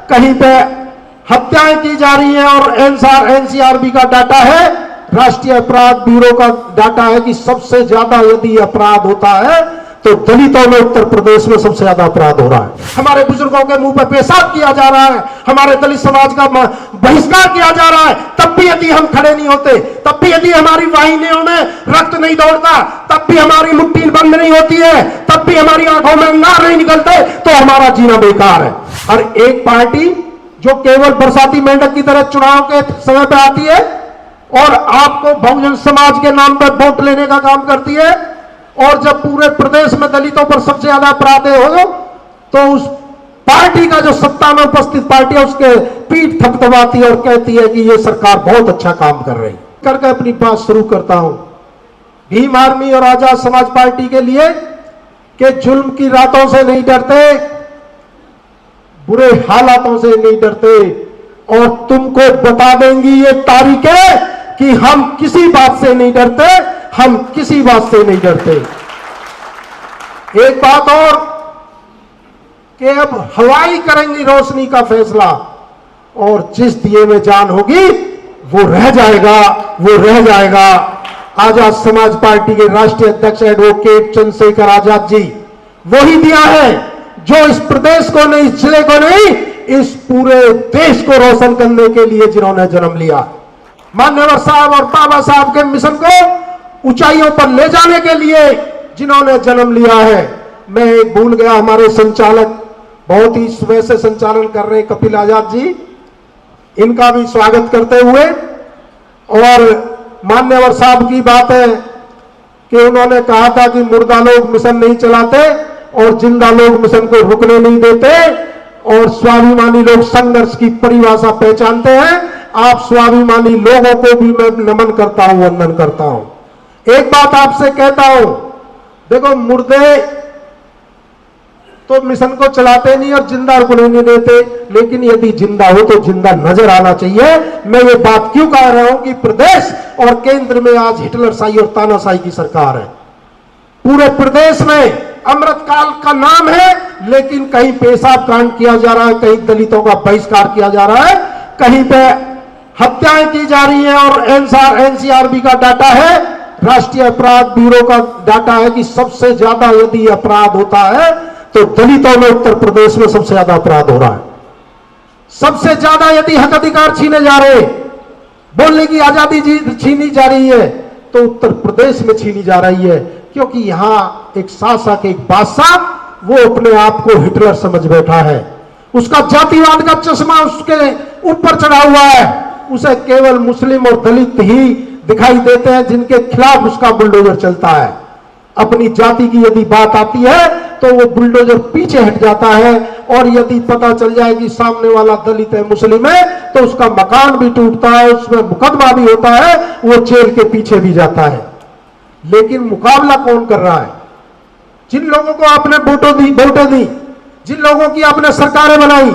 कहीं पे हत्याएं की जा रही हैं और एनसीआरबी का डाटा है, राष्ट्रीय अपराध ब्यूरो का डाटा है कि सबसे ज्यादा यदि अपराध होता है तो दलितों में उत्तर प्रदेश में सबसे ज्यादा अपराध हो रहा है। हमारे बुजुर्गों के मुंह पर पेशाब किया जा रहा है, हमारे दलित समाज का बहिष्कार किया जा रहा है, तब भी यदि हम खड़े नहीं होते, तब भी यदि हमारी वाहिनियों में रक्त नहीं दौड़ता, तब भी हमारी मुट्ठी बंद नहीं होती है, तब भी हमारी आंखों में अंगार नहीं निकलते, तो हमारा जीना बेकार है। और एक पार्टी जो केवल बरसाती मेंढक की तरह चुनाव के समय पर आती है और आपको बहुजन समाज के नाम पर वोट लेने का काम करती है, और जब पूरे प्रदेश में दलितों पर सबसे ज्यादा अपराध हो तो उस पार्टी का जो सत्ता में उपस्थित पार्टी है उसके पीठ थपथपाती है और कहती है कि ये सरकार बहुत अच्छा काम कर रही है। करके अपनी बात शुरू करता हूं। भीम आर्मी और आजाद समाज पार्टी के लिए कि जुल्म की रातों से नहीं डरते, बुरे हालातों से नहीं डरते, और तुमको बता देंगी ये तारीखें कि हम किसी बात से नहीं डरते, हम किसी बात से नहीं डरते। एक बात और कि अब हवाई करेंगी रोशनी का फैसला, और जिस दिए में जान होगी वो रह जाएगा, वो रह जाएगा। आजाद समाज पार्टी के राष्ट्रीय अध्यक्ष एडवोकेट चंद्रशेखर आजाद जी वही दिया है जो इस प्रदेश को नहीं, इस जिले को नहीं, इस पूरे देश को रोशन करने के लिए जिन्होंने जन्म लिया। मान्यवर साहब और बाबा साहब के मिशन को ऊंचाइयों पर ले जाने के लिए जिन्होंने जन्म लिया है। मैं एक भूल गया, हमारे संचालक बहुत ही सुबह से संचालन कर रहे हैं कपिल आजाद जी, इनका भी स्वागत करते हुए। और मान्यवर साहब की बात है कि उन्होंने कहा था कि मुर्दा लोग मिशन नहीं चलाते और जिंदा लोग मिशन को रुकने नहीं देते, और स्वाभिमानी लोग संघर्ष की परिभाषा पहचानते हैं। आप स्वाभिमानी लोगों को भी मैं नमन करता हूं, वंदन करता हूं। एक बात आपसे कहता हूं, देखो मुर्दे तो मिशन को चलाते नहीं और जिंदा रुकने नहीं देते, लेकिन यदि जिंदा हो तो जिंदा नजर आना चाहिए। मैं ये बात क्यों कह रहा हूं कि प्रदेश और केंद्र में आज हिटलरशाही और तानाशाही की सरकार है। पूरे प्रदेश में अमृतकाल का नाम है, लेकिन कहीं पेशाब कांड किया जा रहा है, कहीं दलितों का बहिष्कार किया जा रहा है, कहीं पे हत्याएं की जा रही हैं और एनसीआरबी का डाटा है, राष्ट्रीय अपराध ब्यूरो का डाटा है कि सबसे ज्यादा यदि अपराध होता है तो दलितों में उत्तर प्रदेश में सबसे ज्यादा अपराध हो रहा है। सबसे ज्यादा यदि हक अधिकार छीने जा रहे, बोलने की आजादी छीनी जा रही है, तो उत्तर प्रदेश में छीनी जा रही है, क्योंकि यहां एक शासक, एक बादशाह, वो अपने आप को हिटलर समझ बैठा है। उसका जातिवाद का चश्मा उसके ऊपर चढ़ा हुआ है। उसे केवल मुस्लिम और दलित ही दिखाई देते हैं जिनके खिलाफ उसका बुलडोजर चलता है। अपनी जाति की यदि बात आती है तो वो बुलडोजर पीछे हट जाता है, और यदि पता चल जाए कि सामने वाला दलित है, मुस्लिम है, तो उसका मकान भी टूटता है, उसमें मुकदमा भी होता है, वो जेल के पीछे भी जाता है। लेकिन मुकाबला कौन कर रहा है? जिन लोगों को आपने वोटें दी, जिन लोगों की आपने सरकारें बनाई,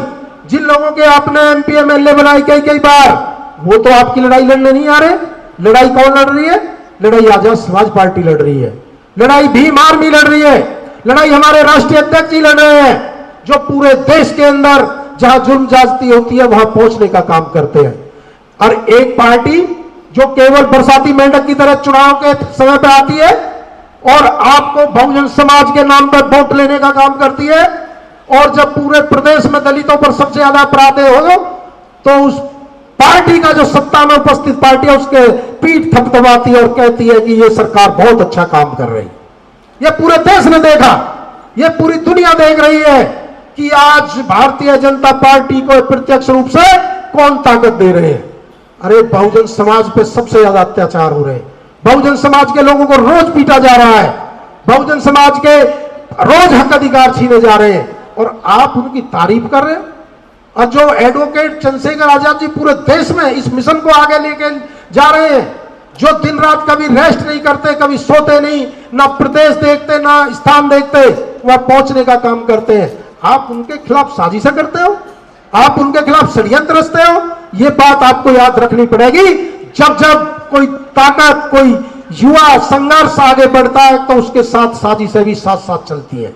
जिन लोगों के आपने एमपी एमएलए बनाए कई बार, वो तो आपकी लड़ाई लड़ने नहीं आ रहे। लड़ाई कौन लड़ रही है? लड़ाई आजाद समाज पार्टी लड़ रही है, लड़ाई भीम आर्मी लड़ रही है, लड़ाई हमारे राष्ट्रीय अध्यक्ष जी लड़ रहे हैं, जो पूरे देश के अंदर जहां जुल्म ज्यादती होती है वहां पहुंचने का काम करते हैं। और एक पार्टी जो केवल बरसाती मेंढक की तरह चुनाव के समय पर आती है और आपको बहुजन समाज के नाम पर वोट लेने का काम करती है, और जब पूरे प्रदेश में दलितों पर सबसे ज्यादा अपराध हो तो उस पार्टी का जो सत्ता में उपस्थित पार्टी है उसके पीठ थपथपाती है और कहती है कि ये सरकार बहुत अच्छा काम कर रही है। ये पूरे देश ने देखा, ये पूरी दुनिया देख रही है कि आज भारतीय जनता पार्टी को प्रत्यक्ष रूप से कौन ताकत दे रहे हैं। अरे बहुजन समाज पे सबसे ज्यादा अत्याचार हो रहे हैं, बहुजन समाज के लोगों को रोज पीटा जा रहा है, बहुजन समाज के रोज हक अधिकार छीने जा रहे हैं, और आप उनकी तारीफ कर रहे हैं। और जो एडवोकेट चंद्रशेखर आजाद जी पूरे देश में इस मिशन को आगे लेके जा रहे हैं, जो दिन रात कभी रेस्ट नहीं करते, कभी सोते नहीं, ना प्रदेश देखते ना स्थान देखते, वह पहुंचने का काम करते हैं, आप उनके खिलाफ साजिशें करते हो, आप उनके खिलाफ षड्यंत्र रचते हो। यह बात आपको याद रखनी पड़ेगी। जब जब कोई ताकत, कोई युवा संघर्ष आगे बढ़ता है तो उसके साथ साजिशें भी साथ साथ चलती है।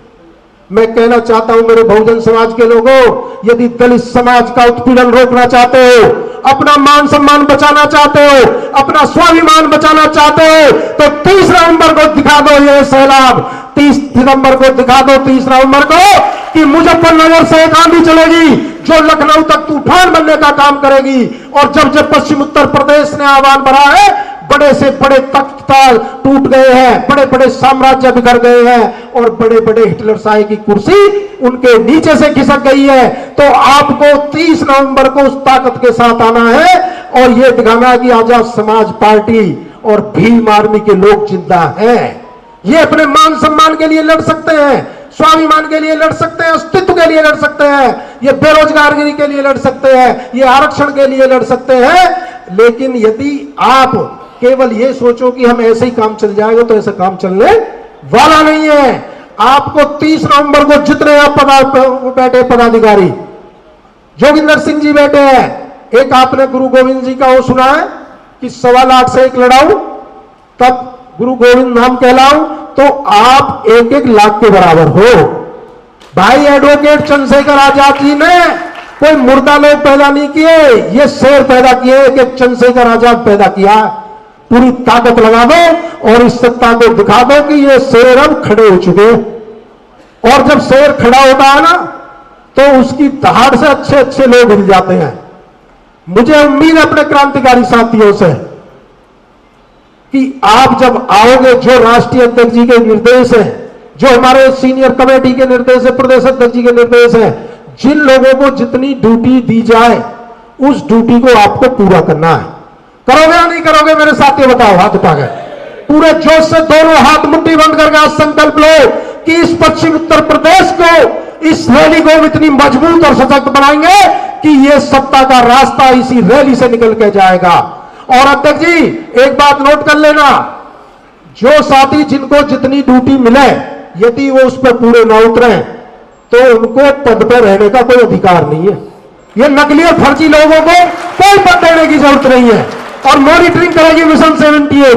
मैं कहना चाहता हूं मेरे बहुजन समाज के लोगों, यदि दलित समाज का उत्पीड़न रोकना चाहते हो, अपना मान सम्मान बचाना चाहते हो, अपना स्वाभिमान बचाना चाहते हो, तो 30 नवंबर को दिखा दो ये सैलाब, 30 सितंबर को दिखा दो, 30 नवंबर को, कि मुजफ्फरनगर से एक आंधी चलेगी जो लखनऊ तक तूफान बनने का काम करेगी। और जब जब पश्चिम उत्तर प्रदेश ने आह्वान भरा है, बड़े से बड़े तख्त टूट गए हैं, बड़े बड़े साम्राज्य बिखर गए हैं और बड़े बड़े हिटलरशाही की कुर्सी उनके नीचे से खिसक गई है। तो आपको 30 नवंबर को उस ताकत के साथ आना है और यह दिखाना कि आजाद समाज पार्टी और भीम आर्मी के लोग जिंदा हैं। ये अपने मान सम्मान के लिए लड़ सकते हैं, स्वाभिमान के लिए लड़ सकते हैं, अस्तित्व के लिए लड़ सकते हैं, ये बेरोजगारी के लिए लड़ सकते हैं, ये आरक्षण के लिए लड़ सकते हैं। लेकिन यदि आप केवल ये सोचो कि हम ऐसे ही काम चल जाएगा, तो ऐसा काम चलने वाला नहीं है। आपको 30 नवंबर को जितने बैठे पदाधिकारी, जोगिंदर सिंह जी बैठे हैं, एक आपने गुरु गोविंद जी का वो सुना है कि 1.25 लाख से 1 लड़ाऊं तब गुरु गोविंद नाम कहलाऊं, तो आप 1-1 लाख के बराबर हो। भाई एडवोकेट चंद्रशेखर आजाद जी ने कोई मुर्दा लोग पैदा नहीं किए, ये शेर पैदा किए, एक चंद्रशेखर आजाद पैदा किया। पूरी ताकत लगा दो और इस सत्ता को दिखा दो कि ये शेर अब खड़े हो चुके। और जब शेर खड़ा होता है ना, तो उसकी दहाड़ से अच्छे अच्छे लोग हिल जाते हैं। मुझे उम्मीद है अपने क्रांतिकारी साथियों से कि आप जब आओगे, जो राष्ट्रीय अध्यक्ष जी के निर्देश है, जो हमारे सीनियर कमेटी के निर्देश है, प्रदेश अध्यक्ष जी के निर्देश है, जिन लोगों को जितनी ड्यूटी दी जाए उस ड्यूटी को आपको पूरा करना है। करोगे या नहीं करोगे मेरे साथियों, बताओ हाथ उठा के। पूरे जोश से दोनों हाथ मुट्ठी बंद करके आज संकल्प लो कि इस पश्चिम उत्तर प्रदेश को, इस रैली को इतनी मजबूत और सशक्त बनाएंगे कि यह सत्ता का रास्ता इसी रैली से निकल के जाएगा। और अध्यक्ष जी एक बात नोट कर लेना, जो साथी जिनको जितनी ड्यूटी मिले, यदि वो उस पर पूरे ना उतरे तो उनको पद पर रहने का कोई अधिकार नहीं है। ये नकली और फर्जी लोगों को कोई पद देने की जरूरत नहीं है। और मॉनिटरिंग करेगी मिशन 78,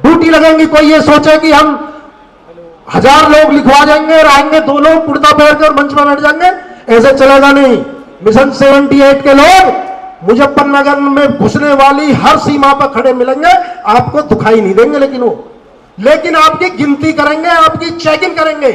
ड्यूटी लगेंगी। कोई ये सोचे कि हम 1000 लोग लिखवा जाएंगे और आएंगे 2 लोग कुर्ता पहन कर मंच में बैठ जाएंगे, ऐसे चलेगा नहीं। मिशन 78 के लोग मुजफ्फरनगर में घुसने वाली हर सीमा पर खड़े मिलेंगे, आपको दिखाई नहीं देंगे, लेकिन आपकी गिनती करेंगे, आपकी चेकिंग करेंगे।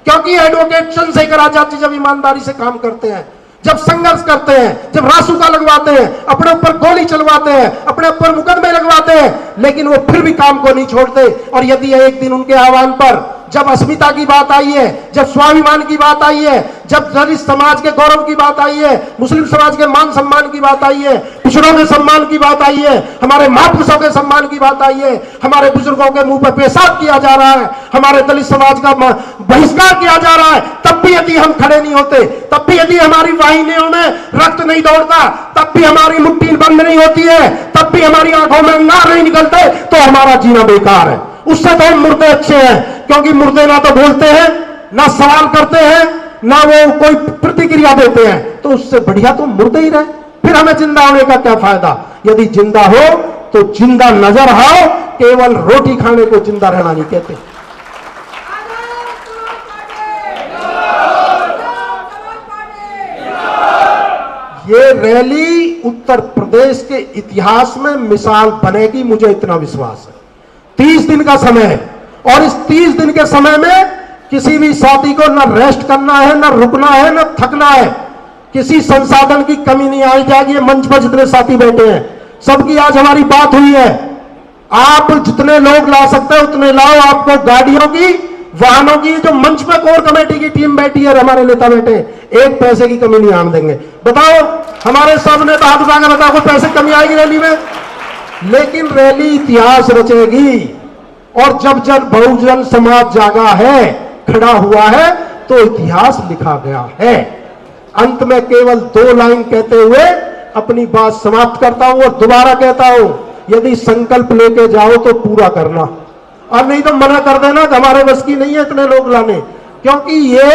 क्योंकि एडवोकेट चंद्रशेखर आजाद जी जब ईमानदारी से काम करते हैं, जब संघर्ष करते हैं, जब रासुका लगवाते हैं, अपने ऊपर गोली चलवाते हैं, अपने ऊपर मुकदमे लगवाते हैं, लेकिन वो फिर भी काम को नहीं छोड़ते। और यदि एक दिन उनके आह्वान पर जब अस्मिता की बात आई है, जब स्वाभिमान की बात आई है, जब दलित समाज के गौरव की बात आई है, मुस्लिम समाज के मान सम्मान की बात आई है, पिछड़ों के सम्मान की बात आई है, हमारे महापुरुषों के सम्मान की बात आई है, हमारे बुजुर्गों के मुंह पर पेशाब किया जा रहा है, हमारे दलित समाज का बहिष्कार किया जा रहा है, तब भी यदि हम खड़े नहीं होते, तब भी यदि हमारी वाहिनियों में रक्त नहीं दौड़ता, तब भी हमारी मुट्ठी बंद नहीं होती है, तब भी हमारी आंखों में अंगार नहीं निकलते, तो हमारा जीना बेकार है। उससे तो हम मुर्दे अच्छे हैं, क्योंकि मुर्दे ना तो बोलते हैं, ना सवाल करते हैं, ना वो कोई प्रतिक्रिया देते हैं। तो उससे बढ़िया तो मुर्दे ही रहे, फिर हमें जिंदा होने का क्या फायदा। यदि जिंदा हो तो जिंदा नजर आओ, केवल रोटी खाने को जिंदा रहना नहीं कहते। ये रैली उत्तर प्रदेश के इतिहास में मिसाल बनेगी, मुझे इतना विश्वास है। 30 दिन का समय है और इस 30 दिन के समय में किसी भी साथी को न रेस्ट करना है, न रुकना है, न थकना है। किसी संसाधन की कमी नहीं आई जाएगी। मंच पर जितने साथी बैठे हैं सबकी आज हमारी बात हुई है। आप जितने लोग ला सकते हैं उतने लाओ। आपको गाड़ियों की, वाहनों की, जो मंच पे कोर कमेटी की टीम बैठी है, हमारे नेता बैठे, एक पैसे की कमी नहीं आने देंगे। बताओ, हमारे सब नेता हाथ उठाकर बताओ, कोई पैसे की कमी आएगी रैली में? लेकिन रैली इतिहास रचेगी। और जब जब बहुजन समाज जागा है, खड़ा हुआ है, तो इतिहास लिखा गया है। अंत में केवल 2 लाइन कहते हुए अपनी बात समाप्त करता हूं और दोबारा कहता हूं, यदि संकल्प लेके जाओ तो पूरा करना, और नहीं तो मना कर देना कि हमारे बस की नहीं है इतने लोग लाने। क्योंकि ये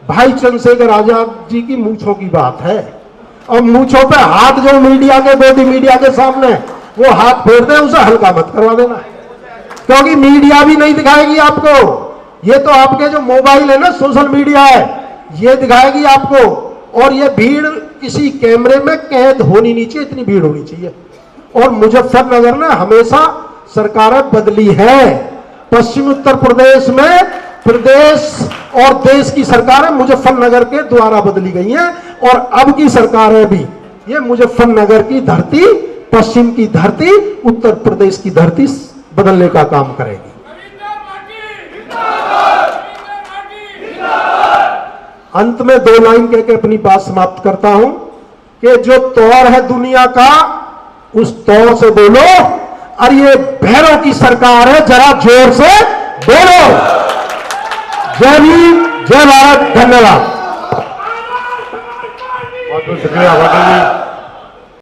भाई चंद्रशेखर आजाद जी की मूंछों की बात है। और मूंछों पे हाथ जो मीडिया के, गोदी मीडिया के सामने वो हाथ फेर दे, उसे हल्का मत करवा देना, क्योंकि मीडिया भी नहीं दिखाएगी आपको। ये तो आपके जो मोबाइल है ना, सोशल मीडिया है, ये दिखाएगी आपको। और ये भीड़ किसी कैमरे में कैद होनी नहीं चाहिए, इतनी भीड़ होनी चाहिए। और मुजफ्फरनगर में हमेशा सरकारें बदली है। पश्चिमी उत्तर प्रदेश में प्रदेश और देश की सरकारें मुजफ्फरनगर के द्वारा बदली गई हैं, और अब की सरकारें भी ये मुजफ्फरनगर की धरती, पश्चिम की धरती, उत्तर प्रदेश की धरती बदलने का काम करेगी। अंत में 2 लाइन कह के अपनी बात समाप्त करता हूं कि जो तौर है दुनिया का, उस तौर से बोलो, और ये भैरव की सरकार है, जरा जोर से बोलो। जय भीम, जय भारत, धन्यवाद। बहुत बहुत शुक्रिया।